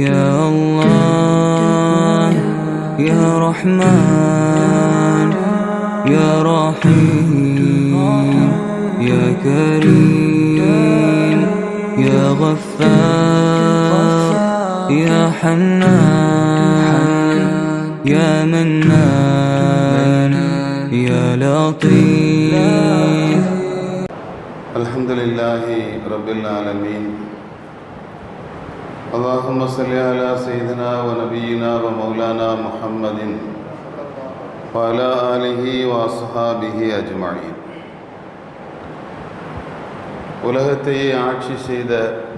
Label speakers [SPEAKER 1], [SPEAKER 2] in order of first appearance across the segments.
[SPEAKER 1] يا الله يا رحمن يا رحيم يا كريم يا غفار يا حنان يا منان يا لطيف.
[SPEAKER 2] الحمد لله رب العالمين. اللهم صل على سيدنا ونبينا ومولانا محمد وعلى آله وأصحابه أجمعين. உலகத்தையே ஆட்சி செய்த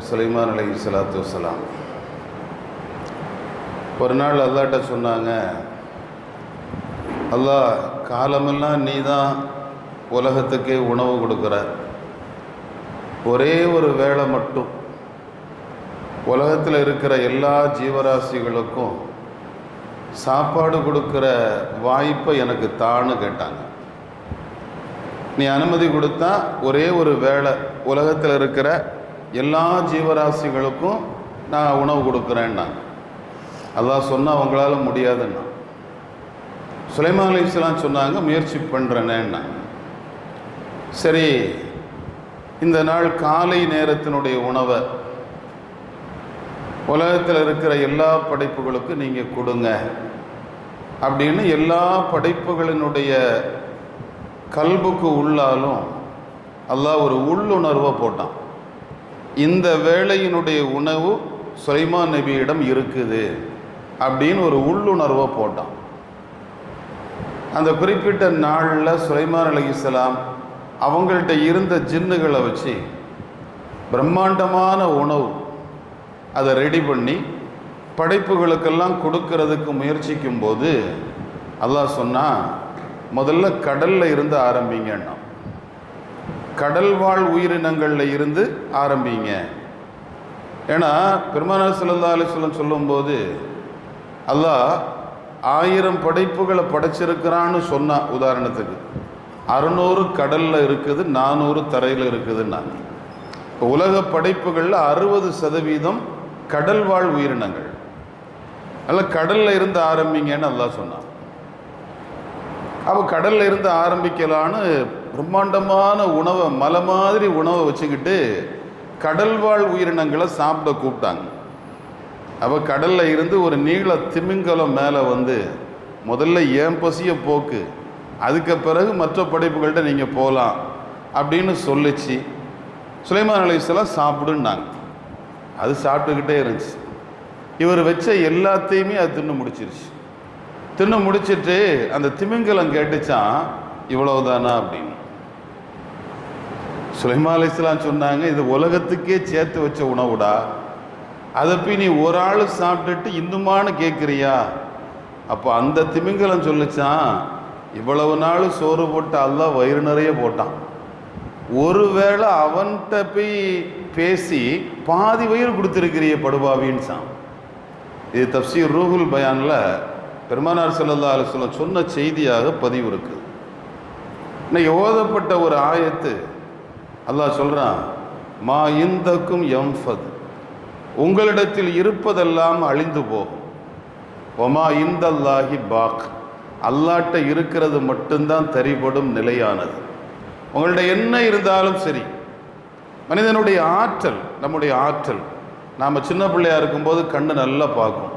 [SPEAKER 2] சுலைமான் அலைஹிஸ்ஸலாத்து வஸ்ஸலாம் ஒரு நாள் அல்லாஹ்ட்ட சொன்னாங்க, அல்லாஹ், காலமெல்லாம் நீ தான் உலகத்துக்கே உணவு கொடுக்குற, ஒரே ஒரு வேளை மட்டும் உலகத்தில் இருக்கிற எல்லா ஜீவராசிகளுக்கும் சாப்பாடு கொடுக்குற வாய்ப்பை எனக்கு தான்னு கேட்டாங்க. நீ அனுமதி கொடுத்தா ஒரே ஒரு வேளை உலகத்தில் இருக்கிற எல்லா ஜீவராசிகளுக்கும் நான் உணவு கொடுக்குறேன்னா. அல்லாஹ் சொன்னால் அவங்களால முடியாதுன்னா. சுலைமான் அலைஹிஸ்ஸலாம் சொன்னாங்க, முயற்சி பண்ணுறேன்னா. சரி, இந்த நாள் காலை நேரத்தினுடைய உணவை உலகத்தில் இருக்கிற எல்லா படைப்புகளுக்கும் நீங்கள் கொடுங்க அப்படின்னு எல்லா படைப்புகளினுடைய கல்புக்கு உள்ளாலும் அல்லாஹ் ஒரு உள்ளுணர்வை போட்டான். இந்த வேளையினுடைய உணவு சுலைமான் நபியிடம் இருக்குது அப்படின்னு ஒரு உள்ளுணர்வை போட்டான். அந்த குறிப்பிட்ட நாளில் சுலைமான் அலைஹிஸ்ஸலாம் அவங்கள்ட்ட இருந்த ஜின்னுகளை வச்சு பிரம்மாண்டமான உணவு அதை ரெடி பண்ணி படைப்புகளுக்கெல்லாம் கொடுக்கறதுக்கு முயற்சிக்கும் போது அல்லாஹ் சொன்னால், முதல்ல கடலில் இருந்து ஆரம்பிங்கன்னா, கடல் வாழ் உயிரினங்களில் இருந்து ஆரம்பிங்க. ஏன்னா பெருமானார் ஸல்லல்லாஹு அலைஹி வஸல்லம் சொல்லும்போது அல்லாஹ் 1000 படைப்புகளை படைச்சிருக்கிறான்னு சொன்னான். உதாரணத்துக்கு 600 கடலில் இருக்குது, 400 தரையில் இருக்குதுன்னா. உலக படைப்புகளில் 60% கடல் வாழ் உயிரினங்கள். அதில் கடலில் இருந்து ஆரம்பிங்கன்னு அல்லாஹ் சொன்னான். அப்போ கடலில் இருந்து ஆரம்பிக்கலான்னு பிரம்மாண்டமான உணவை, மலை மாதிரி உணவை வச்சுக்கிட்டு கடல் வாழ் உயிரினங்களை சாப்பிட கூப்பிட்டாங்க. அப்போ கடலில் இருந்து ஒரு நீள திமிங்கலம் மேலே வந்து, முதல்ல ஏன் பசிய போக்கு, அதுக்கு பிறகு மற்ற படைப்புகள்கிட்ட நீங்கள் போகலாம் அப்படின்னு சொல்லிச்சு. சுலைமான் அலைஹிஸ்ஸலாம் சாப்பிடுன்னாங்க. அது சாப்பிட்டுக்கிட்டே இருந்துச்சு. இவர் வச்ச எல்லாத்தையுமே அது தின்னு முடிச்சிருச்சு. தின்னு முடிச்சிட்டு அந்த திமிங்கலம் கேட்டுச்சான், இவ்வளவுதானா அப்படின்னு. சுலைமான் அலைஹிஸ்ஸலாம் சொன்னாங்க, இது உலகத்துக்கே சேர்த்து வச்ச உணவுடா, அதை போய் நீ ஒரு ஆள் சாப்பிட்டுட்டு இன்னுமானு கேட்குறியா? அப்போ அந்த திமிங்கலம் சொல்லிச்சான், இவ்வளவு நாள் சோறு போட்டு அல்லாஹ் வயிறு நிறைய போட்டான், ஒருவேளை அவன்கிட்ட போய் பேசி பாதி வயிறு கொடுத்துருக்கிறிய படுபாவின்னு சான். இது தஃப்சீர் ரூஹுல் பயானில் பெருமானார் ஸல்லல்லாஹு அலைஹி வஸல்லம் சொன்ன செய்தியாக பதிவு இருக்குது. இன்னைக்கு ஓதப்பட்ட ஒரு ஆயத்து அல்லாஹ் சொல்கிறான், மா இந்தக்கும் யம்ஃபத், உங்களிடத்தில் இருப்பதெல்லாம் அழிந்து போகும். ஒமா இந்தல்லாஹி பாக், அல்லாட்ட இருக்கிறது மட்டும்தான் தரிபடும் நிலையானது. உங்கள்ட்ட என்ன இருந்தாலும் சரி, மனிதனுடைய ஆற்றல், நம்முடைய ஆற்றல், நாம் சின்ன பிள்ளையாக இருக்கும்போது கண்ணு நல்லா பார்க்கும்,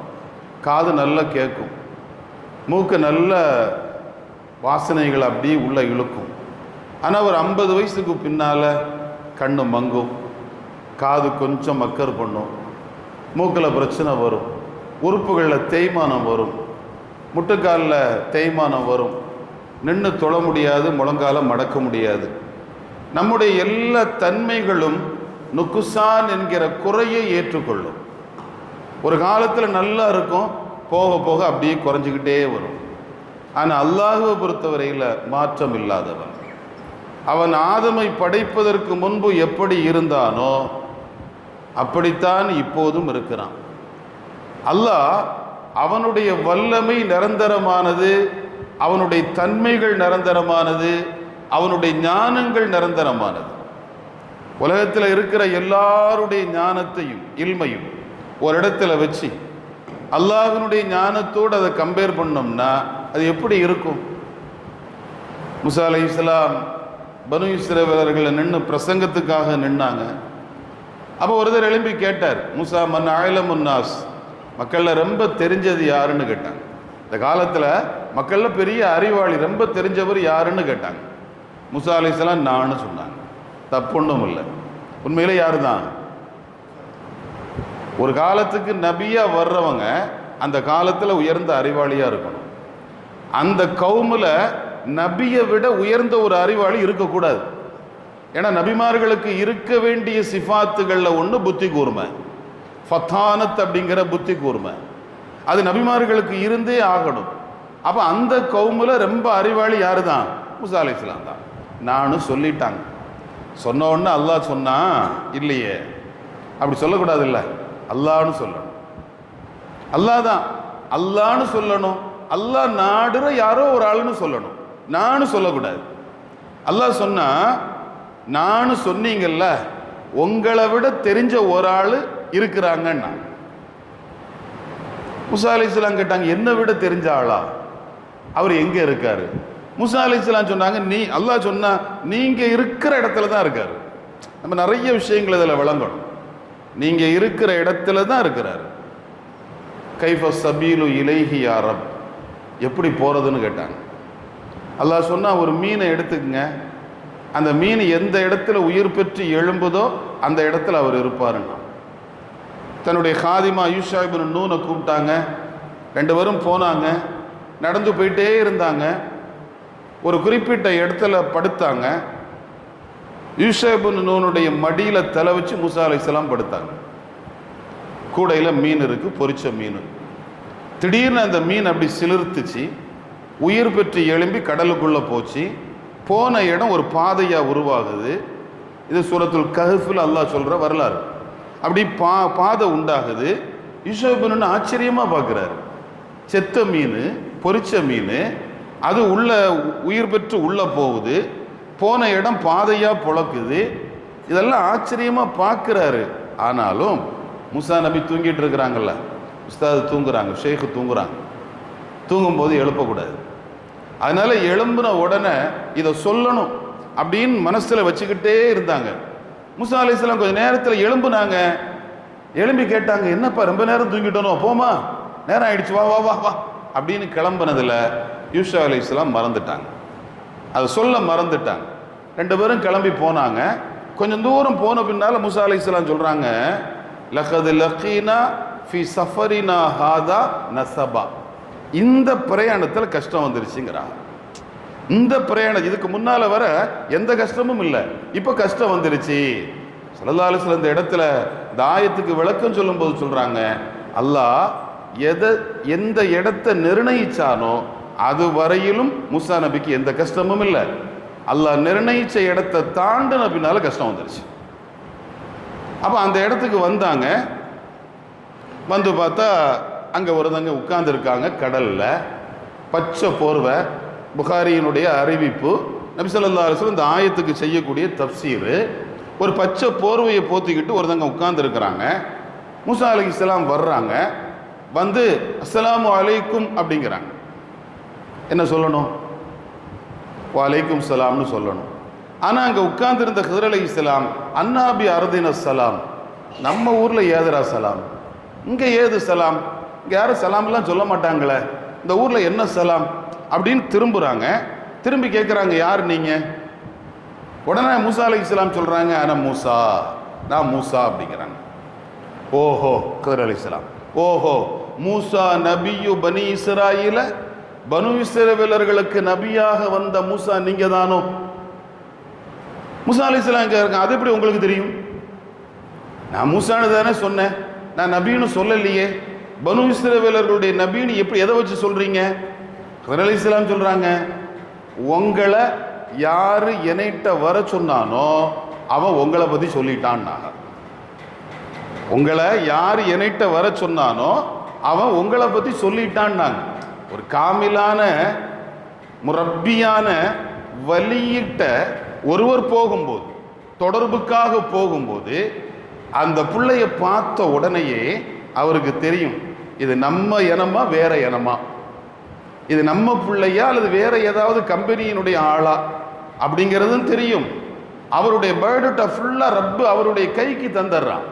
[SPEAKER 2] காது நல்லா கேட்கும், மூக்கு நல்ல வாசனைகள் அப்படியே உள்ளே இழுக்கும். ஆனால் ஒரு 50 வயசுக்கு பின்னால் கண்ணு மங்கும், காது கொஞ்சம் மக்கர் பண்ணும், மூக்கில் பிரச்சனை வரும், உறுப்புகளில் தேய்மானம் வரும், முட்டுக்காலில் தேய்மானம் வரும், நின்று தொழ முடியாது, முழங்கால மடக்க முடியாது. நம்முடைய எல்லா தன்மைகளும் நுக்குசான் என்கிற குறையை ஏற்றுக்கொள்ளும். ஒரு காலத்தில் நல்லா இருக்கும், போக போக அப்படியே குறைஞ்சிக்கிட்டே வரும். ஆனால் அல்லாஹ்வை பொறுத்தவரையில் மாற்றம் இல்லாதவன். அவன் ஆதமை படைப்பதற்கு முன்பு எப்படி இருந்தானோ அப்படித்தான் இப்போதும் இருக்கிறான். அல்லாஹ் அவனுடைய வல்லமை நிரந்தரமானது, அவனுடைய தன்மைகள் நிரந்தரமானது, அவனுடைய ஞானங்கள் நிரந்தரமானது. உலகத்தில் இருக்கிற எல்லாருடைய ஞானத்தையும் இல்மையும் ஒரு இடத்துல வச்சு அல்லாஹ்வினுடைய ஞானத்தோடு அதை கம்பேர் பண்ணோம்னா அது எப்படி இருக்கும்? மூசா அலைஹிஸ்ஸலாம் பனு இஸ்ரவேலர்களை நின்று பிரசங்கத்துக்காக நின்னாங்க. அப்போ ஒருத்தர் எழும்பி கேட்டார், மூசா மன் அஅலமுன் நாஸ், மக்களில் ரொம்ப தெரிஞ்சது யாருன்னு கேட்டாங்க. இந்த காலத்தில் மக்களில் பெரிய அறிவாளி ரொம்ப தெரிஞ்சவர் யாருன்னு கேட்டாங்க. மூசா அலைஹிஸ்ஸலாம் நான்னு சொன்னாங்க. தப்புன்னும் இல்லை, உண்மையிலே யாரு தான்? ஒரு காலத்துக்கு நபியா வர்றவங்க அந்த காலத்தில் உயர்ந்த அறிவாளியாக இருக்கணும். அந்த கவுமில் நபியை விட உயர்ந்த ஒரு அறிவாளி இருக்கக்கூடாது. ஏன்னா நபிமார்களுக்கு இருக்க வேண்டிய சிஃபாத்துகளில் ஒன்று புத்தி கூர்மை, ஃபத்தானத் அப்படிங்கிற புத்தி கூர்மை, அது நபிமார்களுக்கு இருந்தே ஆகணும். அப்போ அந்த கவுமில் ரொம்ப அறிவாளி யாரு தான்? மூசா அலைஹிஸ்ஸலாம் தான். நானும் சொல்லிட்டாங்க. சொன்ன உடனே அல்லாஹ் சொன்னா இல்லையே, அப்படி சொல்லக்கூடாது. இல்லை, அல்லாஹ்னு சொல்லணும். அல்லாஹ் தான் அல்லாஹ்னு சொல்லணும். அல்லாஹ் நாடுற யாரோ ஒரு ஆளுன்னு சொல்லணும், நானு சொல்லக்கூடாது. அல்லாஹ் சொன்னா நானு சொன்னீங்கல்ல, உங்களை விட தெரிஞ்ச ஒரு ஆள் இருக்கிறாங்கன்னா. மூசா அலைஹிஸ்ஸலாம் கேட்டாங்க, என்னை விட தெரிஞ்ச ஆளா? அவர் எங்க இருக்காரு? மூசா அலைஹிஸ்ஸலாம் சொன்னாங்க, அல்லாஹ் சொன்னா நீங்க இருக்கிற இடத்துல தான் இருக்காரு. நம்ம நிறைய விஷயங்கள் இதில் விளங்கணும். நீங்க இருக்கிற இடத்துல தான் இருக்கிறாரு. கைஃப சபீலு இலைஹி யா ரப், எப்படி போறதுன்னு கேட்டாங்க. அல்லாஹ் சொன்னா ஒரு மீனை எடுத்துக்கங்க, அந்த மீன் எந்த இடத்துல உயிர் பெற்று எழும்புதோ அந்த இடத்துல அவர் இருப்பாருன்னா. தன்னுடைய காதிமா யூஷா இப்னு நூனை கூப்பிட்டாங்க. 2 பேரும் போனாங்க, நடந்து போயிட்டே இருந்தாங்க. ஒரு குறிப்பிட்ட இடத்துல படுத்தாங்க. யூஷா இப்னு நூனுடைய மடியில் தலை வச்சு மூசா அலைஹிஸ்ஸலாம் படுத்தாங்க. கூடையில் மீன் இருக்கு, பொரிச்ச மீன். திடீர்னு அந்த மீன் அப்படி சிலிர்த்துச்சு, உயிர் பெற்று எழும்பி கடலுக்குள்ளே போச்சு. போன இடம் ஒரு பாதையாக உருவாகுது. இது சூரத்துல் கஹ்ஃபில் அல்லாஹ் சொல்கிற வரலாறு. அப்படி பாதை உண்டாகுது. யூஷா இப்னு நூன் ஆச்சரியமாக பார்க்குறாரு. செத்த மீன், பொரிச்ச மீன், அது உள்ள உயிர் பெற்று உள்ளே போகுது. போன இடம் பாதையாக புழக்குது. இதெல்லாம் ஆச்சரியமாக பார்க்குறாரு. ஆனாலும் மூசா நபி தூங்கிட்டு இருக்கிறாங்கல்ல, உஸ்தாது தூங்குறாங்க, ஷேக்கு தூங்குறாங்க. தூங்கும்போது எழுப்பக்கூடாது. அதனால எழும்புன உடனே இதை சொல்லணும் அப்படின்னு மனசில் வச்சுக்கிட்டே இருந்தாங்க. மூசா அலைஹிஸ்ஸலாம் கொஞ்சம் நேரத்தில் எழும்புனாங்க. எழும்பி கேட்டாங்க, என்னப்பா ரொம்ப நேரம் தூங்கிட்டோனோ, போமா, நேரம் ஆயிடுச்சு, வா வா வா வா அப்படின்னு கிளம்புனதில் யூஷா அலைஹிஸ்ஸலாம் மறந்துட்டாங்க, அதை சொல்ல மறந்துட்டாங்க. 2 பேரும் கிளம்பி போனாங்க. கொஞ்சம் தூரம் போன பின்னால் மூசா அலைஹிஸ்ஸலாம் சொல்கிறாங்க, லகது லகீனா ஃபி சஃபரினா ஹாதா நசபா, இந்த பிரயாணத்தில் கஷ்டம் வந்துருச்சுங்கிறாங்க. இந்த பிரயாணம் இதுக்கு முன்னால் வர எந்த கஷ்டமும் இல்லை, இப்போ கஷ்டம் வந்துருச்சு. ஸல்லல்லாஹு அலைஹி வஸல்லம் இந்த இடத்துல இந்த ஆயத்துக்கு விளக்கம் சொல்லும்போது சொல்கிறாங்க, அல்லாஹ் எந்த இடத்தை நிர்ணயிச்சானோ அது வரையிலும் மூசா நபிக்கு எந்த கஷ்டமும் இல்லை. அல்லாஹ் நிர்ணயிச்ச இடத்தை தாண்டின பின்னால கஷ்டம் வந்துருச்சு. அப்போ அந்த இடத்துக்கு வந்தாங்க. வந்து பார்த்தா அங்கே ஒருத்தங்க உட்கார்ந்துருக்காங்க கடலில், பச்சை போர்வை. புகாரியினுடைய அறிவிப்பு, நபி ஸல்லல்லாஹு அலைஹி வஸல்லம் இந்த ஆயத்துக்கு செய்யக்கூடிய தஃப்சீர். ஒரு பச்சை போர்வையை போத்திக்கிட்டு ஒருத்தங்க உட்கார்ந்துருக்கிறாங்க. மூசா அலைஹிஸ்ஸலாம் வர்றாங்க. வந்து அஸ்ஸலாமு அலைக்கும் அப்படிங்கிறாங்க. என்ன சொல்லணும்? வலைக்கும் சலாம்னு சொல்லணும். ஆனால் அங்கே உட்கார்ந்துருந்த ஹிதர் அலைஹிஸ்ஸலாம் அன்னாபி அர்தின சலாம், நம்ம ஊரில் ஏதுரா சலாம், இங்கே ஏது சலாம், இங்கே யாரும் சலாம்லாம் சொல்ல மாட்டாங்களே, இந்த ஊரில் என்ன சலாம் அப்படின்னு திரும்புகிறாங்க. திரும்பி கேட்குறாங்க, யார் நீங்கள்? உடனே மூசா அலைஹிஸ்ஸலாம் சொல்கிறாங்க, அன மூசா, நான் மூசா அப்படிங்கிறாங்க. ஓஹோ, ஹிதர் அலைஹிஸ்ஸலாம், ஓஹோ, மூசா நபியு பனி இஸ்ராயில, பனு இஸ்ரவேலர்களுக்கு நபியாக வந்த மூசா நீங்க தானோ? மூசா அலைஹிஸ்ஸலாம் கேட்குறாங்க, அது எப்படி உங்களுக்கு தெரியும்? நான் மூசான்னு தானே சொன்னேன், நான் நபின்னு சொல்லலையே. பனு இஸ்ரவேலர்களுடைய நபின்னு எப்படி, எதை வச்சு சொல்றீங்க? ஹிதர் அலைஹிஸ்ஸலாம் சொல்றாங்க, உங்களை யாரு என்னைட்ட வர சொன்னானோ அவன் உங்களை பத்தி சொல்லிட்டான்னாங்க. உங்களை யாரு என்னைட்ட வர சொன்னானோ அவன் உங்களை பத்தி சொல்லிட்டான்னாங்க. ஒரு காமிலான முரப்பியான வலியிட்ட ஒருவர் போகும்போது, தொடர்புக்காக போகும்போது, அந்த பிள்ளைய பார்த்த உடனேயே அவருக்கு தெரியும் இது நம்ம இனமா வேற இனமா, இது நம்ம பிள்ளையா அல்லது வேற ஏதாவது கம்பெனியினுடைய ஆளா அப்படிங்கிறதும் தெரியும். அவருடைய பயோடேட்டா ஃபுல்லாக ரப்பு அவருடைய கைக்கு தந்துடுறான்.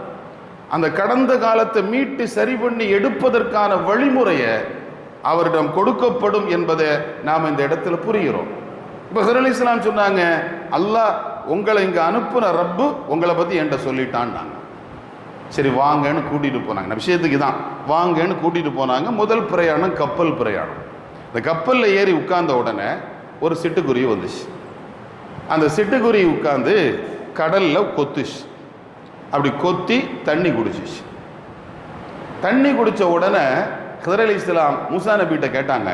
[SPEAKER 2] அந்த கடந்த காலத்தை மீட்டு சரி பண்ணி எடுப்பதற்கான வழிமுறையை அவரிடம் கொடுக்கப்படும் என்பதை நாம் இந்த இடத்துல புரிகிறோம். இப்போ ஹிதர் அலைஹிஸ்ஸலாம் சொன்னாங்க, அல்லாஹ் உங்களை இங்கே அனுப்புன ரப்பு உங்களை பற்றி என்கிட்ட சொல்லிட்டான்னாங்க. சரி வாங்கன்னு கூட்டிகிட்டு போனாங்க. விஷயத்துக்கு தான் வாங்கன்னு கூட்டிகிட்டு போனாங்க. முதல் பிரயாணம் கப்பல் பிரயாணம். இந்த கப்பலில் ஏறி உட்கார்ந்த உடனே ஒரு சிட்டுக்குருவி வந்துச்சு. அந்த சிட்டுக்குருவி உட்கார்ந்து கடலில் கொத்துச்சு. அப்படி கொத்தி தண்ணி குடிச்சிச்சு. தண்ணி குடித்த உடனே ஹிதர் அலைஹிஸ்ஸலாம் மூசா நபிகிட்ட கேட்டாங்க,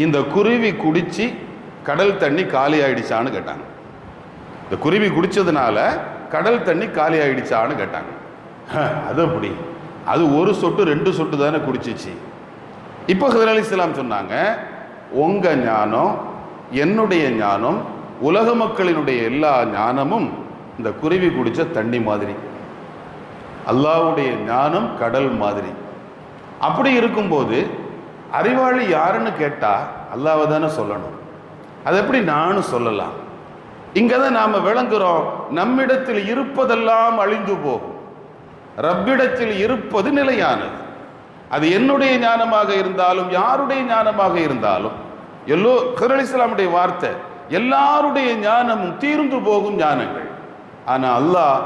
[SPEAKER 2] இந்த குருவி குடிச்சு கடல் தண்ணி காலி ஆயிடுச்சான்னு கேட்டாங்க. இந்த குருவி குடிச்சதுனால கடல் தண்ணி காலி ஆயிடுச்சான்னு கேட்டாங்க. அது அப்படி, அது ஒரு சொட்டு 2 சொட்டு தானே குடிச்சிச்சு. இப்போ ஹிதர் அலைஹிஸ்ஸலாம் சொன்னாங்க, உங்க ஞானம் என்னுடைய ஞானம் உலக மக்களினுடைய எல்லா ஞானமும் இந்த குருவி குடிச்ச தண்ணி மாதிரி, அல்லாஹ்வுடைய ஞானம் கடல் மாதிரி. அப்படி இருக்கும்போது அறிவாளி யாருன்னு கேட்டா அல்லாஹ்வை தானே சொல்லணும். அது எப்படி நானும் சொல்லலாம்? இங்கே தான் நாம் விளங்குறோம், நம்மிடத்தில் இருப்பதெல்லாம் அழிந்து போகும், ரப்பிடத்தில் இருப்பது நிலையானது. அது என்னுடைய ஞானமாக இருந்தாலும் யாருடைய ஞானமாக இருந்தாலும், ஹிதர் அலைஹிஸ்ஸலாமுடைய வார்த்தை, எல்லாருடைய ஞானமும் தீர்ந்து போகும் ஞானங்கள். ஆனால் அல்லாஹ்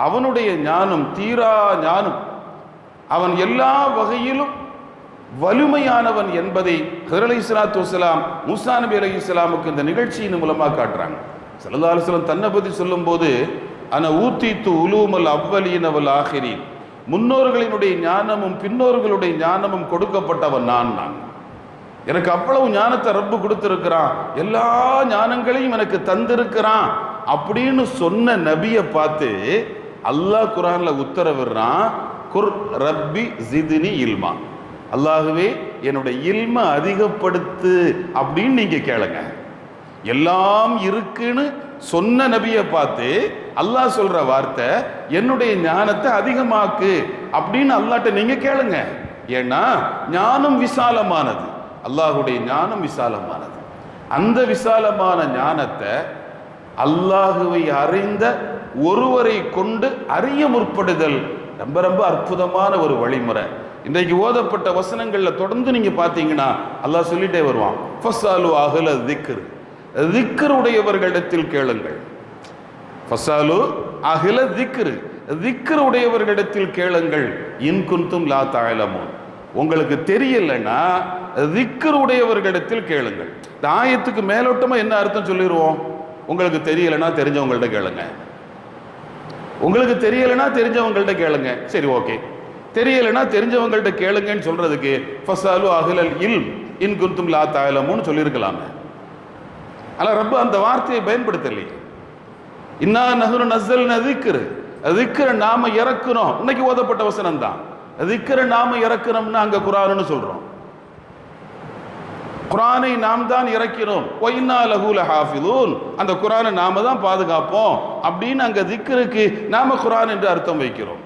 [SPEAKER 2] அவனுடைய ஞானம் தீரா ஞானம், அவன் எல்லா வகையிலும் வலிமையானவன் என்பதை ஹிதர் அலைஹிஸ்ஸலாத்து வஸ்ஸலாம் மூசா நபி அலைஹிஸ்ஸலாமுக்கு இந்த நிகழ்ச்சியின் மூலமாக காட்டுறாங்க. ஸல்லல்லாஹு அலைஹி வஸல்லம் தன்னை பற்றி சொல்லும்போது, அன ஊத்தீத்து உலூமல் அவ்வலீன வல் ஆஹிரீன், முன்னோர்களினுடைய ஞானமும் பின்னோர்களுடைய ஞானமும் கொடுக்கப்பட்டவன் நான். எனக்கு அவ்வளவு ஞானத்தை ரப்பு கொடுத்திருக்கிறான், எல்லா ஞானங்களையும் எனக்கு தந்திருக்கிறான் அப்படின்னு சொன்ன நபியை பார்த்து அல்லாஹ் குர்ஆன்ல உத்தரவிடுறான், குர் ரப்பி ஜித்னி இல்மா, அல்லாஹுவே என்னுடைய இல்ம அதிகப்படுத்து அப்படின்னு நீங்க கேளுங்க. எல்லாம் இருக்குன்னு சொன்ன நபியை பார்த்து அல்லாஹ் சொல்ற வார்த்தை, என்னுடைய ஞானத்தை அதிகமாக்கு அப்படின்னு அல்லாஹ்ட்ட நீங்க கேளுங்க. ஏன்னா ஞானம் விசாலமானது, அல்லாஹுடைய ஞானம் விசாலமானது. அந்த விசாலமான ஞானத்தை அல்லாஹுவை அறிந்த ஒருவரை கொண்டு அறிய முற்படுதல் ரொம்ப ரொம்ப அற்புதமான ஒரு வழிமுறை. இன்றைக்கு ஓதப்பட்ட வசனங்கள்ல தொடர்ந்து நீங்க பார்த்தீங்கன்னா அல்லாஹ் சொல்லிட்டே வருவான், ஃபஸ்ஸாலு அஹ்ல திக்ர், திக்ர் உடையவர்களிடத்தில் கேளுங்கள். ஃபஸ்ஸாலு அஹ்ல திக்ர், திக்ர் உடையவர்களிடத்தில் கேளுங்கள். இன் குன்தும் லா தஅலமூன், உங்களுக்கு தெரியலன்னா திக்ர் உடையவர்களிடத்தில் கேளுங்கள். இந்த ஆயத்துக்கு மேலோட்டமா என்ன அர்த்தம் சொல்லிடுவோம், உங்களுக்கு தெரியலன்னா தெரிஞ்சவங்கள்ட்ட கேளுங்க, உங்களுக்கு தெரியலன்னா தெரிஞ்சவங்கள்ட்ட கேளுங்க. சரி ஓகே, தெரியலன்னா தெரிஞ்சவங்கள்ட்ட கேளுங்கன்னு சொல்றதுக்கு ஃபஸ்ஸாலு அஹ்லல் இல்ம் இன் குன்தும் லா தஅலமூன் சொல்லியிருக்கலாமே. ஆனால் ரப்ப அந்த வார்த்தையை பயன்படுத்தலையே. இன்னா நஹ்னு நஸ்ஸல்னா திக்ர், திக்ரை நாம இறக்குறோம். இன்னைக்கு ஓதப்பட்ட வசனம் தான், திக்ரை நாம இறக்குறோம்னா அங்க குர்ஆன்னு சொல்றோம். குர்ஆனை நாம் தான் இறக்கிறோம், வ இன்னா லஹு லஹாஃபிதூன், அந்த குர்ஆனை நாம தான் பாதுகாப்போம் அப்படின்னு அங்க திக்ருக்கு நாம குர்ஆன் என்று அர்த்தம் வைக்கிறோம்.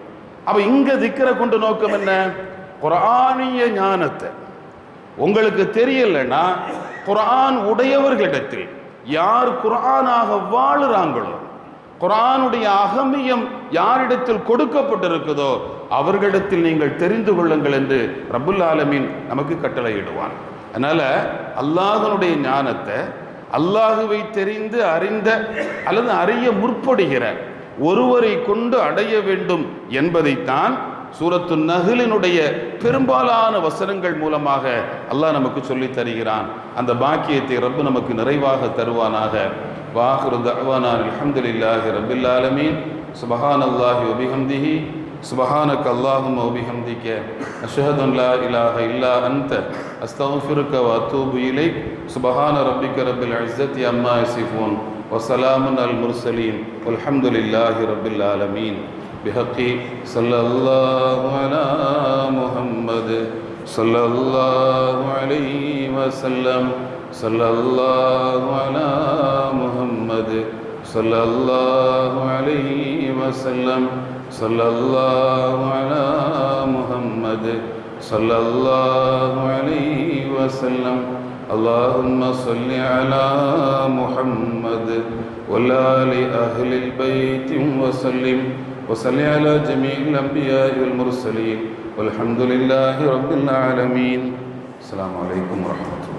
[SPEAKER 2] அப்ப இங்க திக்ரை கொண்டு நோக்கம் என்ன, குர்ஆனிய ஞானத்தை. உங்களுக்கு தெரியலன்னா குர்ஆன் உடையவர்களிடத்தில், யார் குர்ஆனாக வாழுறாங்களோ, குர்ஆனுடைய அகமியம் யாரிடத்தில் கொடுக்கப்பட்டிருக்குதோ அவர்களிடத்தில் நீங்கள் தெரிந்து கொள்ளுங்கள் என்று ரப்புல் ஆலமீன் நமக்கு கட்டளையிடுவான். அதனால அல்லாஹ்வுடைய ஞானத்தை, அல்லாஹுவை தெரிந்து அறிந்த அல்லது அறிய முற்படுகிற ஒருவரை கொண்டு அடைய வேண்டும் என்பதைத்தான் சூரத்து நஹ்லினுடைய பெரும்பாலான வசனங்கள் மூலமாக அல்லாஹ் நமக்கு சொல்லித் தருகிறான். அந்த பாக்கியத்தை ரப்பு நமக்கு நிறைவாக தருவானாக. வாஹிரு தஅவானா அல்ஹம்துலில்லாஹி ரப்பில் ஆலமீன். சுப்ஹானல்லாஹி வ பிஹம்திஹி, சுப்ஹானக அல்லாஹும்ம வ பிஹம்திக, அஷ்ஹது அன் லா இலாஹ இல்லா அன்த, அஸ்தக்ஃபிருக வ அத்தூபு இலைக். சுப்ஹான ரப்பிக ரப்பில் இஸ்ஸத்தி அம்மா யசிஃபூன், வ ஸலாமுன் அல் முர்ஸலீன், வல்ஹம்துலில்லாஹி ரப்பில் ஆலமீன். بحقي صلى الله على محمد صلى الله عليه وسلم، صلى الله على محمد صلى الله عليه وسلم. صلى الله على محمد صلى الله عليه وسلم. اللهم صل على محمد وآل أهل البيت وسلم وصل على جميع الأنبياء والمرسلين والحمد لله رب العالمين. السلام عليكم ورحمة الله.